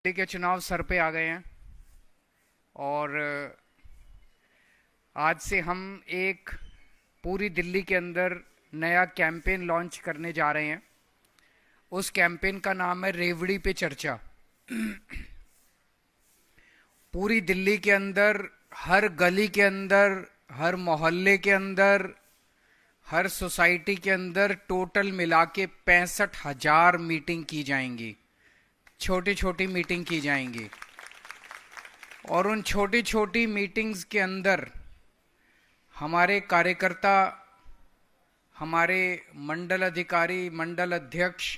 दिल्ली के चुनाव सर पे आ गए हैं और आज से हम एक पूरी दिल्ली के अंदर नया कैंपेन लॉन्च करने जा रहे हैं। उस कैंपेन का नाम है रेवड़ी पे चर्चा। पूरी दिल्ली के अंदर, हर गली के अंदर, हर मोहल्ले के अंदर, हर सोसाइटी के अंदर टोटल मिला के 65,000 मीटिंग की जाएंगी। छोटी छोटी मीटिंग की जाएंगी और उन छोटी छोटी मीटिंग्स के अंदर हमारे कार्यकर्ता, हमारे मंडल अधिकारी, मंडल अध्यक्ष,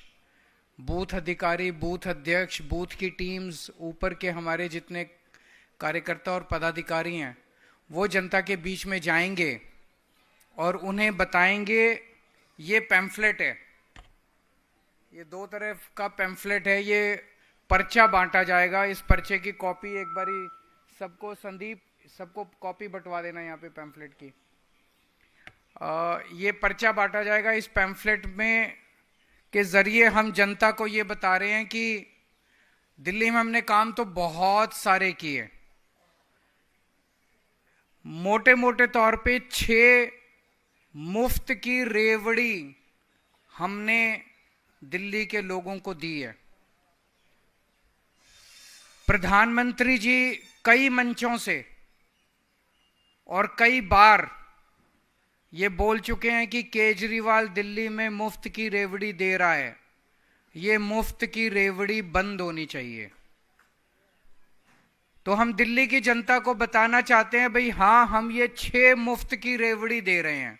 बूथ अधिकारी, बूथ अध्यक्ष, बूथ की टीम्स, ऊपर के हमारे जितने कार्यकर्ता और पदाधिकारी हैं, वो जनता के बीच में जाएंगे और उन्हें बताएंगे। ये पैम्फलेट है, ये दो तरफ का पैम्फलेट है, ये पर्चा बांटा जाएगा। इस पर्चे की कॉपी एक बारी सबको, संदीप, सबको कॉपी बंटवा देना यहाँ पे पैम्फलेट की। ये पर्चा बांटा जाएगा। इस पैम्फलेट में के जरिए हम जनता को ये बता रहे हैं कि दिल्ली में हमने काम तो बहुत सारे किए। मोटे मोटे तौर पे 6 मुफ्त की रेवड़ी हमने दिल्ली के लोगों को दी है। प्रधानमंत्री जी कई मंचों से और कई बार ये बोल चुके हैं कि केजरीवाल दिल्ली में मुफ्त की रेवड़ी दे रहा है। ये मुफ्त की रेवड़ी बंद होनी चाहिए। तो हम दिल्ली की जनता को बताना चाहते हैं, भाई हां, हम ये 6 मुफ्त की रेवड़ी दे रहे हैं।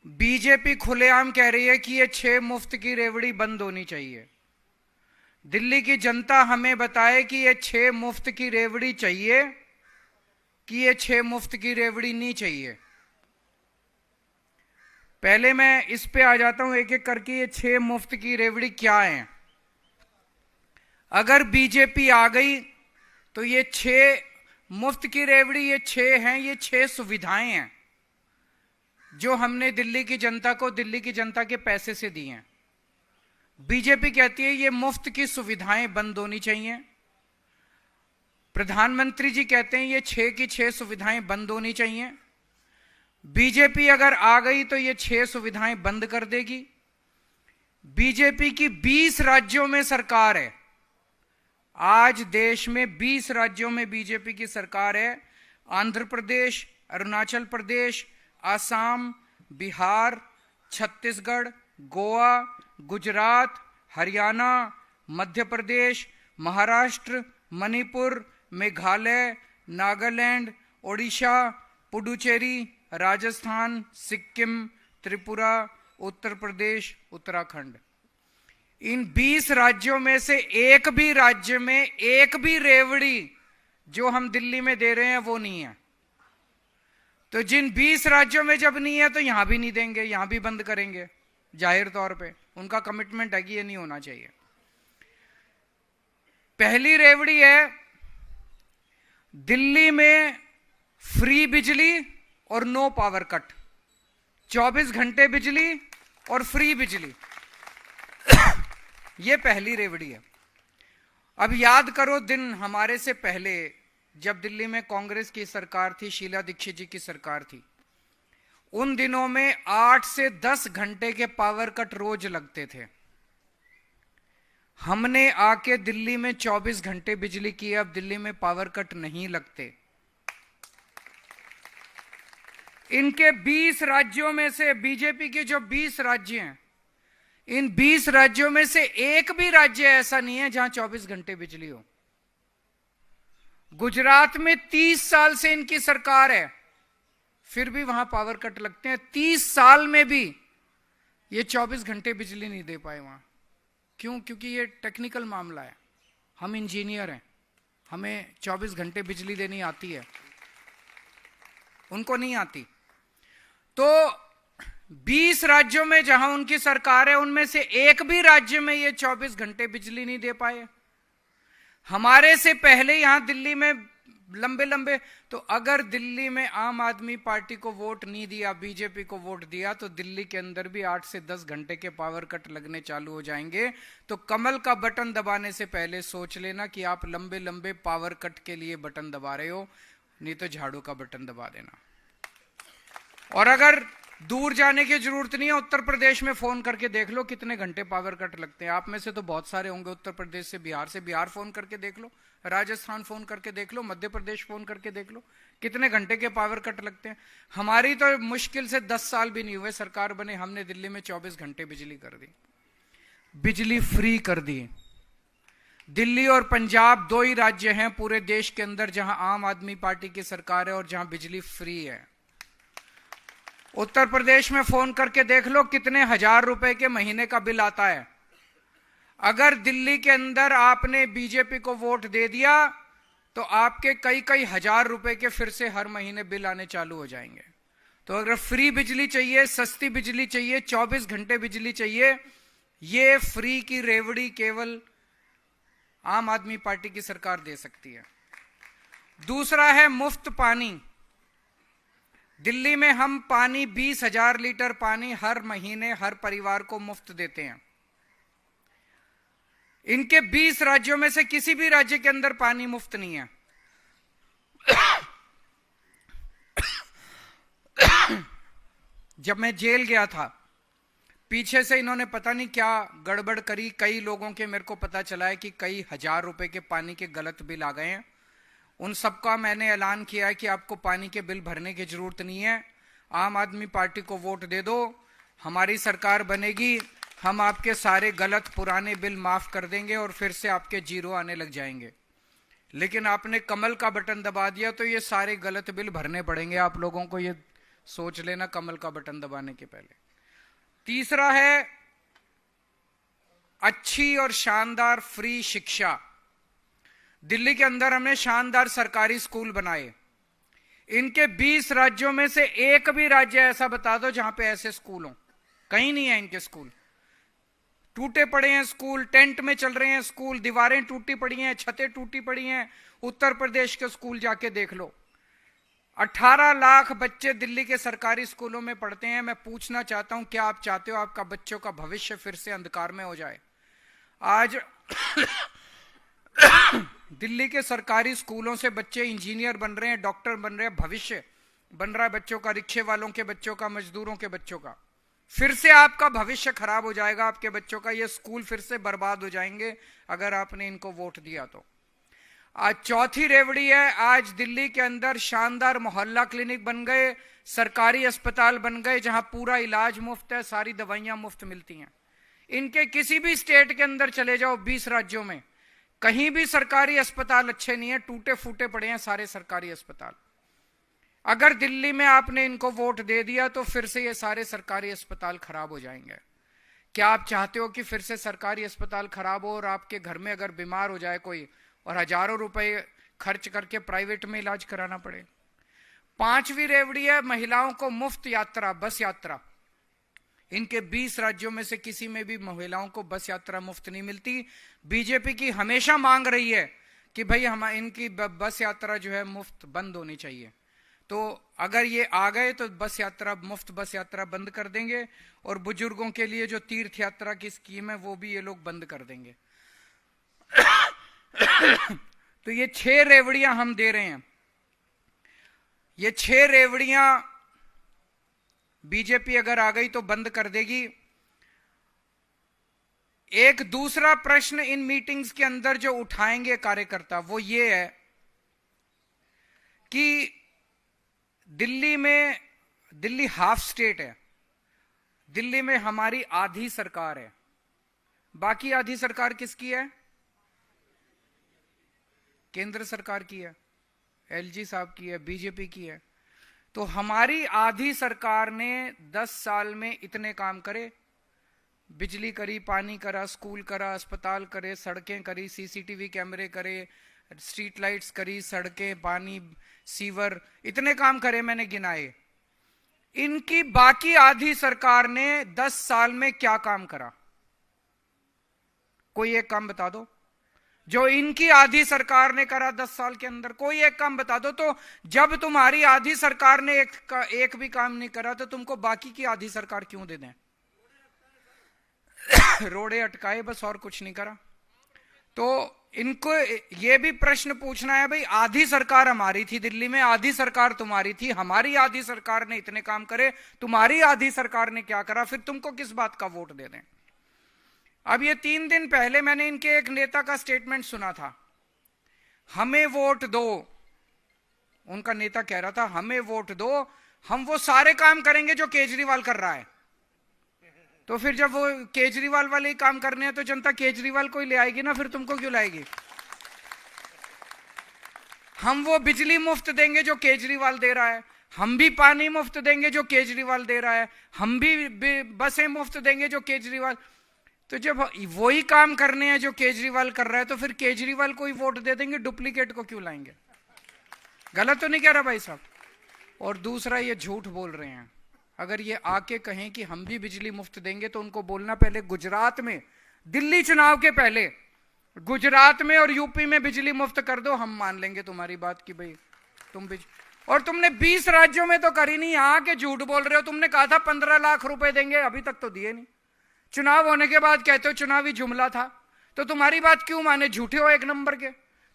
बीजेपी खुलेआम कह रही है कि ये 6 मुफ्त की रेवड़ी बंद होनी चाहिए। दिल्ली की जनता हमें बताए कि ये 6 मुफ्त की रेवड़ी चाहिए कि ये 6 मुफ्त की रेवड़ी नहीं चाहिए। पहले मैं इस पे आ जाता हूं एक एक करके, ये 6 मुफ्त की रेवड़ी क्या है। अगर बीजेपी आ गई तो ये 6 मुफ्त की रेवड़ी, ये 6 हैं, ये 6 सुविधाएं हैं जो हमने दिल्ली की जनता को, दिल्ली की जनता के पैसे से दी हैं। बीजेपी कहती है ये मुफ्त की सुविधाएं बंद होनी चाहिए। प्रधानमंत्री जी कहते हैं ये 6 की 6 सुविधाएं बंद होनी चाहिए। बीजेपी अगर आ गई तो ये 6 सुविधाएं बंद कर देगी। बीजेपी की 20 राज्यों में सरकार है। आज देश में 20 राज्यों में बीजेपी की सरकार है। आंध्र प्रदेश, अरुणाचल प्रदेश, आसाम, बिहार, छत्तीसगढ़, गोवा, गुजरात, हरियाणा, मध्य प्रदेश, महाराष्ट्र, मणिपुर, मेघालय, नागालैंड, ओडिशा, पुडुचेरी, राजस्थान, सिक्किम, त्रिपुरा, उत्तर प्रदेश, उत्तराखंड। इन 20 राज्यों में से एक भी राज्य में एक भी रेवड़ी जो हम दिल्ली में दे रहे हैं वो नहीं है। तो जिन 20 राज्यों में जब नहीं है तो यहां भी नहीं देंगे, यहां भी बंद करेंगे। जाहिर तौर पे उनका कमिटमेंट है कि ये नहीं होना चाहिए। पहली रेवड़ी है दिल्ली में फ्री बिजली और नो पावर कट। 24 घंटे बिजली और फ्री बिजली। ये पहली रेवड़ी है। अब याद करो दिन हमारे से पहले जब दिल्ली में कांग्रेस की सरकार थी, शीला दीक्षित जी की सरकार थी, उन दिनों में 8 से 10 घंटे के पावर कट रोज लगते थे। हमने आके दिल्ली में 24 घंटे बिजली की। अब दिल्ली में पावर कट नहीं लगते। इनके 20 राज्यों में से, बीजेपी के जो 20 राज्य हैं, इन 20 राज्यों में से एक भी राज्य ऐसा नहीं है जहां 24 घंटे बिजली हो। गुजरात में 30 साल से इनकी सरकार है, फिर भी वहां पावर कट लगते हैं। 30 साल में भी ये 24 घंटे बिजली नहीं दे पाए वहां। क्यों? क्योंकि ये टेक्निकल मामला है। हम इंजीनियर हैं, हमें 24 घंटे बिजली देनी आती है, उनको नहीं आती। तो 20 राज्यों में जहां उनकी सरकार है, उनमें से एक भी राज्य में ये 24 घंटे बिजली नहीं दे पाए। हमारे से पहले यहां दिल्ली में लंबे लंबे। तो अगर दिल्ली में आम आदमी पार्टी को वोट नहीं दिया, बीजेपी को वोट दिया, तो दिल्ली के अंदर भी 8 से 10 घंटे के पावर कट लगने चालू हो जाएंगे। तो कमल का बटन दबाने से पहले सोच लेना कि आप लंबे लंबे पावर कट के लिए बटन दबा रहे हो, नहीं तो झाड़ू का बटन दबा देना। और अगर दूर जाने की जरूरत नहीं है, उत्तर प्रदेश में फोन करके देख लो कितने घंटे पावर कट लगते हैं। आप में से तो बहुत सारे होंगे उत्तर प्रदेश से, बिहार फोन करके देख लो, राजस्थान फोन करके देख लो, मध्य प्रदेश फोन करके देख लो कितने घंटे के पावर कट लगते हैं। हमारी तो मुश्किल से 10 साल भी नहीं हुए सरकार बने, हमने दिल्ली में 24 घंटे बिजली कर दी, बिजली फ्री कर दी। दिल्ली और पंजाब 2 ही राज्य हैं पूरे देश के अंदर जहां आम आदमी पार्टी की सरकार है और जहां बिजली फ्री है। उत्तर प्रदेश में फोन करके देख लो कितने हजार रुपए के महीने का बिल आता है। अगर दिल्ली के अंदर आपने बीजेपी को वोट दे दिया तो आपके कई कई हजार रुपए के फिर से हर महीने बिल आने चालू हो जाएंगे। तो अगर फ्री बिजली चाहिए, सस्ती बिजली चाहिए, 24 घंटे बिजली चाहिए, ये फ्री की रेवड़ी केवल आम आदमी पार्टी की सरकार दे सकती है। दूसरा है मुफ्त पानी। दिल्ली में हम पानी 20,000 लीटर पानी हर महीने हर परिवार को मुफ्त देते हैं। इनके 20 राज्यों में से किसी भी राज्य के अंदर पानी मुफ्त नहीं है। जब मैं जेल गया था, पीछे से इन्होंने पता नहीं क्या गड़बड़ करी, कई लोगों के मेरे को पता चला है कि कई हजार रुपए के पानी के गलत बिल आ गए हैं। उन सबका मैंने ऐलान किया है कि आपको पानी के बिल भरने की जरूरत नहीं है, आम आदमी पार्टी को वोट दे दो, हमारी सरकार बनेगी, हम आपके सारे गलत पुराने बिल माफ कर देंगे और फिर से आपके जीरो आने लग जाएंगे। लेकिन आपने कमल का बटन दबा दिया तो ये सारे गलत बिल भरने पड़ेंगे आप लोगों को, ये सोच लेना कमल का बटन दबाने के पहले। तीसरा है अच्छी और शानदार फ्री शिक्षा। दिल्ली के अंदर हमने शानदार सरकारी स्कूल बनाए। इनके 20 राज्यों में से एक भी राज्य ऐसा बता दो जहां पे ऐसे स्कूल हो, कहीं नहीं है इनके स्कूल। टूटे पड़े हैं स्कूल, टेंट में चल रहे हैं स्कूल, दीवारें टूटी पड़ी हैं, छतें टूटी पड़ी हैं। उत्तर प्रदेश के स्कूल जाके देख लो। 18 लाख बच्चे दिल्ली के सरकारी स्कूलों में पढ़ते हैं। मैं पूछना चाहता हूं, क्या आप चाहते हो आपका बच्चों का भविष्य फिर से अंधकार में हो जाए? आज दिल्ली के सरकारी स्कूलों से बच्चे इंजीनियर बन रहे हैं, डॉक्टर बन रहे हैं, भविष्य बन रहा है बच्चों का, रिक्शे वालों के बच्चों का, मजदूरों के बच्चों का। फिर से आपका भविष्य खराब हो जाएगा, आपके बच्चों का, ये स्कूल फिर से बर्बाद हो जाएंगे अगर आपने इनको वोट दिया तो। आज चौथी रेवड़ी है, आज दिल्ली के अंदर शानदार मोहल्ला क्लिनिक बन गए, सरकारी अस्पताल बन गए जहां पूरा इलाज मुफ्त है, सारी दवाइयां मुफ्त मिलती हैं। इनके किसी भी स्टेट के अंदर चले जाओ, 20 राज्यों में, कहीं भी सरकारी अस्पताल अच्छे नहीं है, टूटे फूटे पड़े हैं सारे सरकारी अस्पताल। अगर दिल्ली में आपने इनको वोट दे दिया तो फिर से ये सारे सरकारी अस्पताल खराब हो जाएंगे। क्या आप चाहते हो कि फिर से सरकारी अस्पताल खराब हो और आपके घर में अगर बीमार हो जाए कोई और हजारों रुपए खर्च करके प्राइवेट में इलाज कराना पड़े? 5वीं रेवड़ी है महिलाओं को मुफ्त यात्रा, बस यात्रा। इनके 20 राज्यों में से किसी में भी महिलाओं को बस यात्रा मुफ्त नहीं मिलती। बीजेपी की हमेशा मांग रही है कि भाई हम इनकी बस यात्रा जो है मुफ्त बंद होनी चाहिए। तो अगर ये आ गए तो बस यात्रा, मुफ्त बस यात्रा बंद कर देंगे और बुजुर्गों के लिए जो तीर्थ यात्रा की स्कीम है वो भी ये लोग बंद कर देंगे। तो ये 6 रेवड़ियां हम दे रहे हैं। ये 6 रेवड़ियां बीजेपी अगर आ गई तो बंद कर देगी। एक दूसरा प्रश्न इन मीटिंग्स के अंदर जो उठाएंगे कार्यकर्ता वो ये है कि दिल्ली हाफ स्टेट है, दिल्ली में हमारी आधी सरकार है, बाकी आधी सरकार किसकी है? केंद्र सरकार की है, एलजी साहब की है, बीजेपी की है। तो हमारी आधी सरकार ने 10 साल में इतने काम करे, बिजली करी, पानी करा, स्कूल करा, अस्पताल करे, सड़कें करी, सीसीटीवी कैमरे करे, स्ट्रीट लाइट्स करी, सड़कें, पानी, सीवर, इतने काम करे मैंने गिनाए। इनकी बाकी आधी सरकार ने 10 साल में क्या काम करा? कोई एक काम बता दो। जो इनकी आधी सरकार ने करा 10 साल के अंदर। कोई एक काम बता दो। तो जब तुम्हारी आधी सरकार ने एक भी काम नहीं करा तो तुमको बाकी की आधी सरकार क्यों दे दें? रोड़े अटकाए बस, और कुछ नहीं करा। तो इनको ये भी प्रश्न पूछना है, भाई आधी सरकार हमारी थी दिल्ली में, आधी सरकार तुम्हारी थी, हमारी आधी सरकार ने इतने काम करे, तुम्हारी आधी सरकार ने क्या करा, फिर तुमको किस बात का वोट दे दें? अब ये 3 दिन पहले मैंने इनके एक नेता का स्टेटमेंट सुना था, हमें वोट दो। उनका नेता कह रहा था हमें वोट दो, हम वो सारे काम करेंगे जो केजरीवाल कर रहा है। तो फिर जब वो केजरीवाल वाले ही काम करने हैं तो जनता केजरीवाल को ही ले आएगी ना, फिर तुमको क्यों लाएगी? हम वो बिजली मुफ्त देंगे जो केजरीवाल दे रहा है, हम भी पानी मुफ्त देंगे जो केजरीवाल दे रहा है, हम भी बसें मुफ्त देंगे जो केजरीवाल। तो जब वही काम करने हैं जो केजरीवाल कर रहा है तो फिर केजरीवाल को ही वोट दे देंगे, डुप्लीकेट को क्यों लाएंगे? गलत तो नहीं कह रहा भाई साहब? और दूसरा, ये झूठ बोल रहे हैं। अगर ये आके कहें कि हम भी बिजली मुफ्त देंगे तो उनको बोलना पहले गुजरात में, दिल्ली चुनाव के पहले गुजरात में और यूपी में बिजली मुफ्त कर दो, हम मान लेंगे तुम्हारी बात कि भाई तुम और तुमने 20 राज्यों में तो करी नहीं, यहां के झूठ बोल रहे हो। तुमने कहा था 15 लाख रुपए देंगे, अभी तक तो दिए नहीं। चुनाव होने के बाद कहते हो चुनावी जुमला था। तो तुम्हारी बात क्यों माने? झूठे हो एक नंबर के।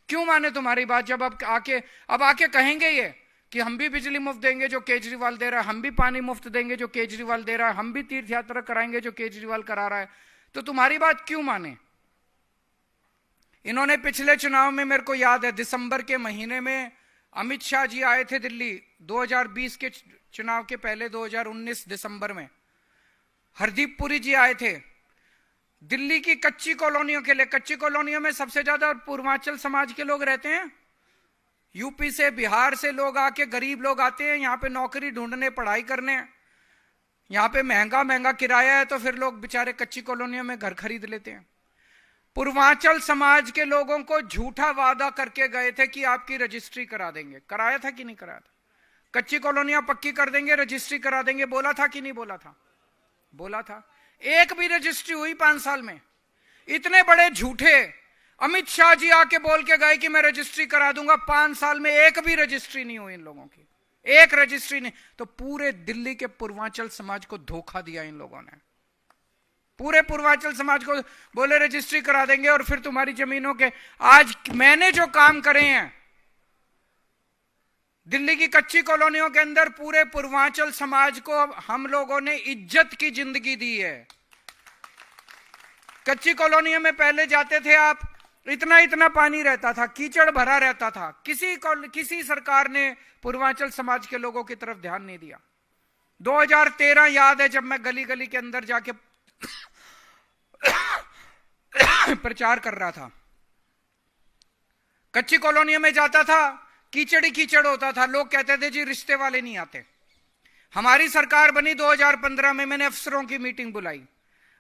क्यों माने तुम्हारी बात जब अब आके कहेंगे ये कि हम भी बिजली मुफ्त देंगे जो केजरीवाल दे रहा है, हम भी पानी मुफ्त देंगे जो केजरीवाल दे रहा है, हम भी तीर्थ यात्रा कराएंगे जो केजरीवाल करा रहा है, तो तुम्हारी बात क्यों माने? इन्होंने पिछले चुनाव में, मेरे को याद है, दिसंबर के महीने में अमित शाह जी आए थे दिल्ली 2020 के चुनाव के पहले, 2019 दिसंबर में हरदीप पुरी जी आए थे दिल्ली की कच्ची कॉलोनियों के लिए। कच्ची कॉलोनियों में सबसे ज्यादा पूर्वांचल समाज के लोग रहते हैं। यूपी से, बिहार से लोग आके, गरीब लोग आते हैं यहाँ पे नौकरी ढूंढने, पढ़ाई करने। यहाँ पे महंगा महंगा किराया है तो फिर लोग बेचारे कच्ची कॉलोनियों में घर खरीद लेते हैं। पूर्वांचल समाज के लोगों को झूठा वादा करके गए थे कि आपकी रजिस्ट्री करा देंगे। कराया था कि नहीं कराया था? कच्ची कॉलोनियां पक्की कर देंगे, रजिस्ट्री करा देंगे, बोला था कि नहीं बोला था? बोला था। एक भी रजिस्ट्री हुई 5 साल में? इतने बड़े झूठे अमित शाह जी आके बोल के गए कि मैं रजिस्ट्री करा दूंगा, 5 साल में एक भी रजिस्ट्री नहीं हुई इन लोगों की, एक रजिस्ट्री नहीं। तो पूरे दिल्ली के पूर्वांचल समाज को धोखा दिया इन लोगों ने। पूरे पूर्वांचल समाज को बोले रजिस्ट्री करा देंगे और फिर तुम्हारी जमीनों के, आज मैंने जो काम करे हैं दिल्ली की कच्ची कॉलोनियों के अंदर, पूरे पूर्वांचल समाज को हम लोगों ने इज्जत की जिंदगी दी है। कच्ची कॉलोनियों में पहले जाते थे आप, इतना इतना पानी रहता था, कीचड़ भरा रहता था, किसी सरकार ने पूर्वांचल समाज के लोगों की तरफ ध्यान नहीं दिया। 2013 याद है जब मैं गली गली के अंदर जाके प्रचार कर रहा था, कच्ची कॉलोनियों में जाता था, कीचड़ ही कीचड़ होता था। लोग कहते थे जी रिश्ते वाले नहीं आते। हमारी सरकार बनी 2015 में, मैंने अफसरों की मीटिंग बुलाई।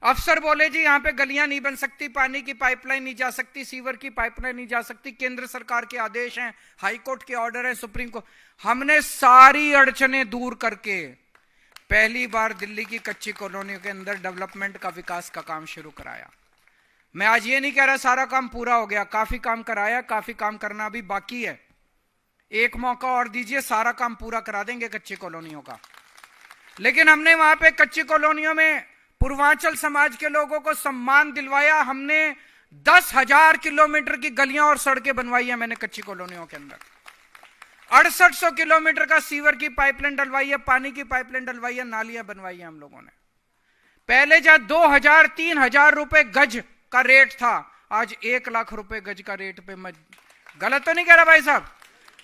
अफसर बोले जी यहां पे गलियां नहीं बन सकती, पानी की पाइपलाइन नहीं जा सकती, सीवर की पाइपलाइन नहीं जा सकती, केंद्र सरकार के आदेश हैं, हाईकोर्ट के ऑर्डर है, सुप्रीम कोर्ट। हमने सारी अड़चनें दूर करके पहली बार दिल्ली की कच्ची कॉलोनियों के अंदर डेवलपमेंट का, विकास का काम शुरू कराया। मैं आज ये नहीं कह रहा सारा काम पूरा हो गया, काफी काम कराया, काफी काम करना अभी बाकी है। एक मौका और दीजिए, सारा काम पूरा करा देंगे कच्ची कॉलोनियों का। लेकिन हमने वहां पे कच्ची कॉलोनियों में पूर्वांचल समाज के लोगों को सम्मान दिलवाया। हमने 10,000 किलोमीटर की गलियां और सड़कें बनवाई है मैंने कच्ची कॉलोनियों के अंदर। 6800 किलोमीटर का सीवर की पाइपलाइन डलवाई है, पानी की पाइपलाइन डलवाई है, नालियां बनवाई है हम लोगों ने। पहले जहां 2,000-3,000 रुपए गज का रेट था, आज 1 लाख रुपए गज का रेट पे। गलत तो नहीं कह रहा भाई साहब?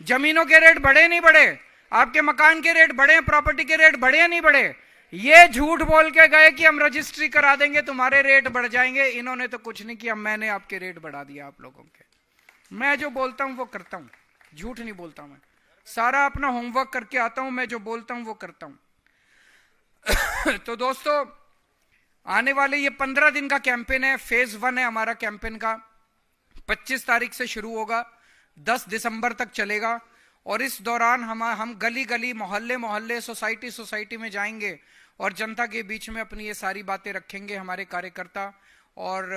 जमीनों के रेट बढ़े नहीं बढ़े? आपके मकान के रेट बढ़े, प्रॉपर्टी के रेट बढ़े नहीं बढ़े? ये झूठ बोल के गए कि हम रजिस्ट्री करा देंगे, तुम्हारे रेट बढ़ जाएंगे। इन्होंने तो कुछ नहीं किया, मैंने आपके रेट बढ़ा दिया आप लोगों के। मैं जो बोलता हूं वो करता हूं, झूठ नहीं बोलता मैं। सारा अपना होमवर्क करके आता हूं, मैं जो बोलता हूं वो करता हूं। तो दोस्तों, आने वाले ये 15 दिन का कैंपेन है, फेज 1 है हमारा कैंपेन का। 25 तारीख से शुरू होगा, 10 दिसंबर तक चलेगा। और इस दौरान हम गली गली, मोहल्ले मोहल्ले, सोसाइटी सोसाइटी में जाएंगे और जनता के बीच में अपनी ये सारी बातें रखेंगे, हमारे कार्यकर्ता। और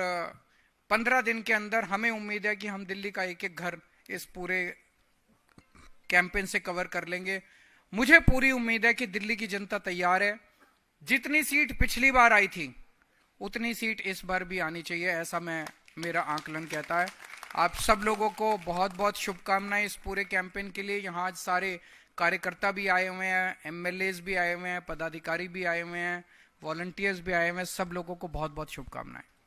15 दिन के अंदर हमें उम्मीद है कि हम दिल्ली का एक एक घर इस पूरे कैंपेन से कवर कर लेंगे। मुझे पूरी उम्मीद है कि दिल्ली की जनता तैयार है। जितनी सीट पिछली बार आई थी उतनी सीट इस बार भी आनी चाहिए, ऐसा मेरा आंकलन कहता है। आप सब लोगों को बहुत बहुत शुभकामनाएं इस पूरे कैंपेन के लिए। यहाँ आज सारे कार्यकर्ता भी आए हुए हैं, एमएलएज भी आए हुए हैं, पदाधिकारी भी आए हुए हैं, वॉलंटियर्स भी आए हुए हैं। सब लोगों को बहुत बहुत शुभकामनाएं।